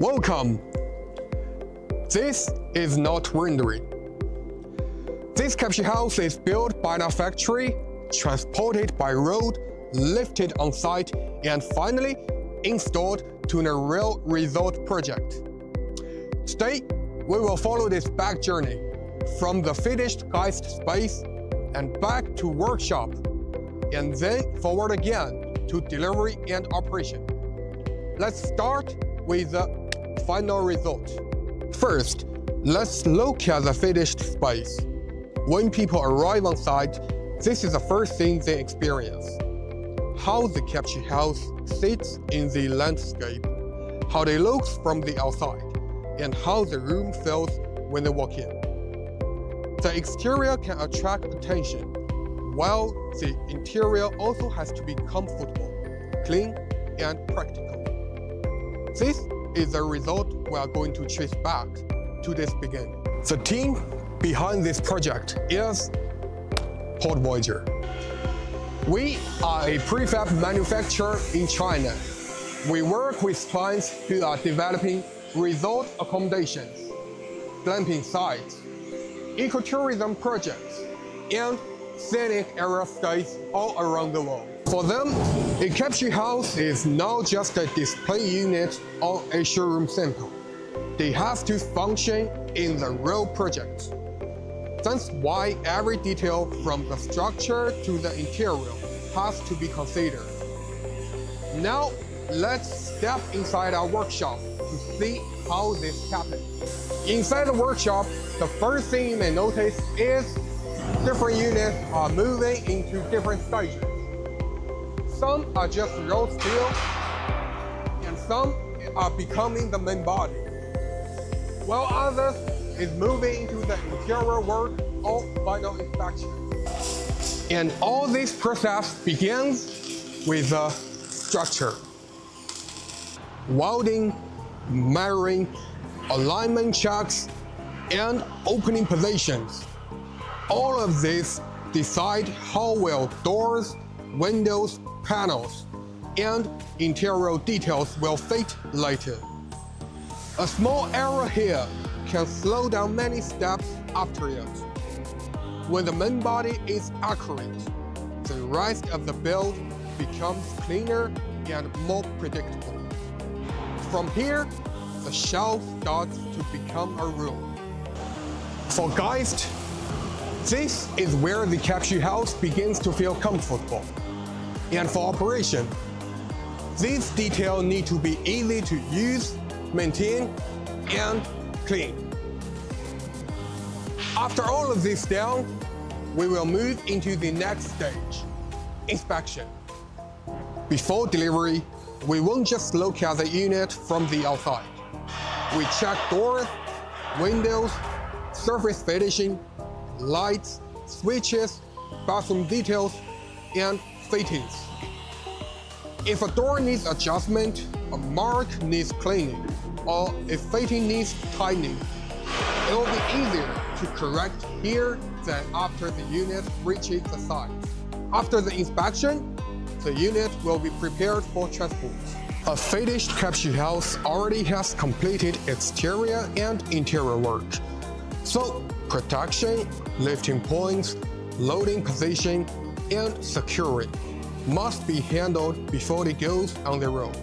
Welcome! This is not rendering. This capsule house is built by the factory, transported by road, lifted on site, and finally installed to the real resort project. Today, we will follow this back journey from the finished guest space and back to workshop, and then forward again to delivery and operation. Let's start with the final result. First, let's look at the finished space. When people arrive on site, this is the first thing they experience. How the capsule house sits in the landscape, how it looks from the outside, and how the room feels when they walk in. The exterior can attract attention, while the interior also has to be comfortable, clean, and practical. This is the result we are going to trace back to this beginning. The team behind this project is PordVoyager. We are a prefab manufacturer in China. We work with clients who are developing resort accommodations, glamping sites, ecotourism projects, and scenic area stays all around the world. For them, a capsule house is not just a display unit or a showroom sample. They have to function in the real project. That's why every detail from the structure to the interior has to be considered. Now, let's step inside our workshop to see how this happens. Inside the workshop, the first thing you may notice is different units are moving into different stages. Some are just raw steel, and some are becoming the main body, while others is moving into the interior work or final inspection. And all this process begins with the structure. Welding, measuring, alignment checks, and opening positions. All of this decide how well doors, windows, panels, and interior details will fit later. A small error here can slow down many steps after it. When the main body is accurate, the rest of the build becomes cleaner and more predictable. From here, the shell starts to become a room. For guests, this is where the capsule house begins to feel comfortable. And for operation, these details need to be easy to use, maintain, and clean. After all of this done, we will move into the next stage, inspection. Before delivery, we won't just look at the unit from the outside. We check doors, windows, surface finishing, lights, switches, bathroom details, and fittings. If a door needs adjustment, a mark needs cleaning, or a fitting needs tightening, it will be easier to correct here than after the unit reaches the site. After the inspection, the unit will be prepared for transport. A finished capsule house already has completed exterior and interior work. So protection, lifting points, loading position, and securing must be handled before it goes on the road.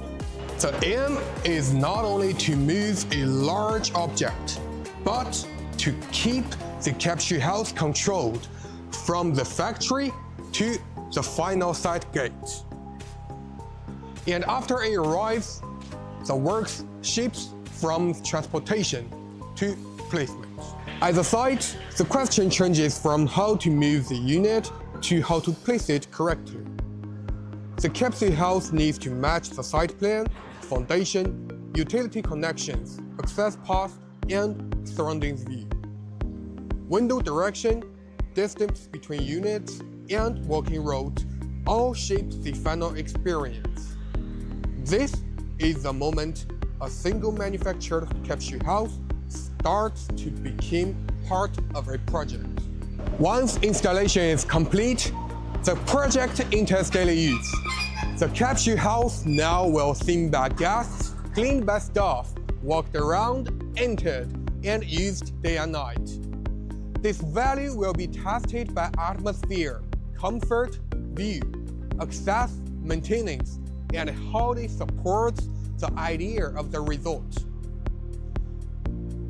The aim is not only to move a large object, but to keep the capsule house controlled from the factory to the final site gate. And after it arrives, the work shifts from transportation to placement. At the site, the question changes from how to move the unit to how to place it correctly. The capsule house needs to match the site plan, foundation, utility connections, access path, and surroundings view. Window direction, distance between units, and walking roads all shape the final experience. This is the moment a single manufactured capsule house starts to become part of a project. Once installation is complete, the project enters daily use. The capsule house now will seen by guests, cleaned by staff, walked around, entered, and used day and night. This value will be tested by atmosphere, comfort, view, access, maintenance, and how it supports the idea of the resort.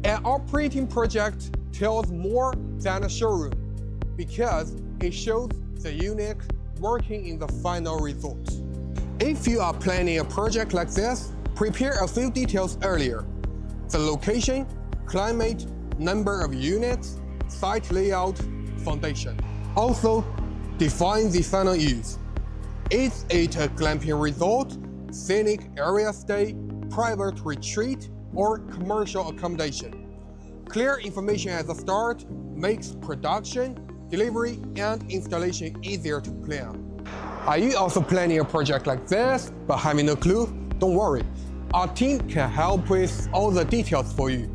An operating project tells more than a showroom because it shows the unit working in the final result. If you are planning a project like this, prepare a few details earlier: the location, climate, number of units, site layout, foundation. Also, define the final use. Is it a glamping resort, scenic area stay, private retreat, or commercial accommodation? Clear information at the start makes production, delivery, and installation easier to plan. Are you also planning a project like this but having no clue? Don't worry, our team can help with all the details for you.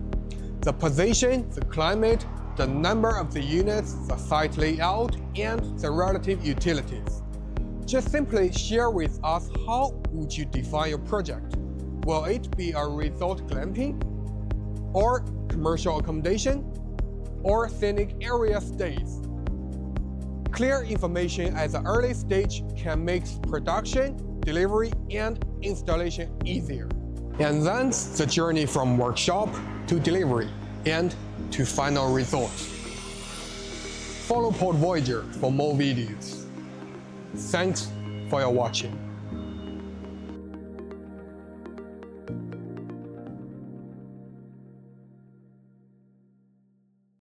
The position, the climate, the number of the units, the site layout, and the relative utilities. Just simply share with us how would you define your project. Will it be a resort glamping, or commercial accommodation, or scenic area stays? Clear information at the early stage can make production, delivery, and installation easier. And that's the journey from workshop to delivery and to final result. Follow PordVoyager for more videos. Thanks for your watching.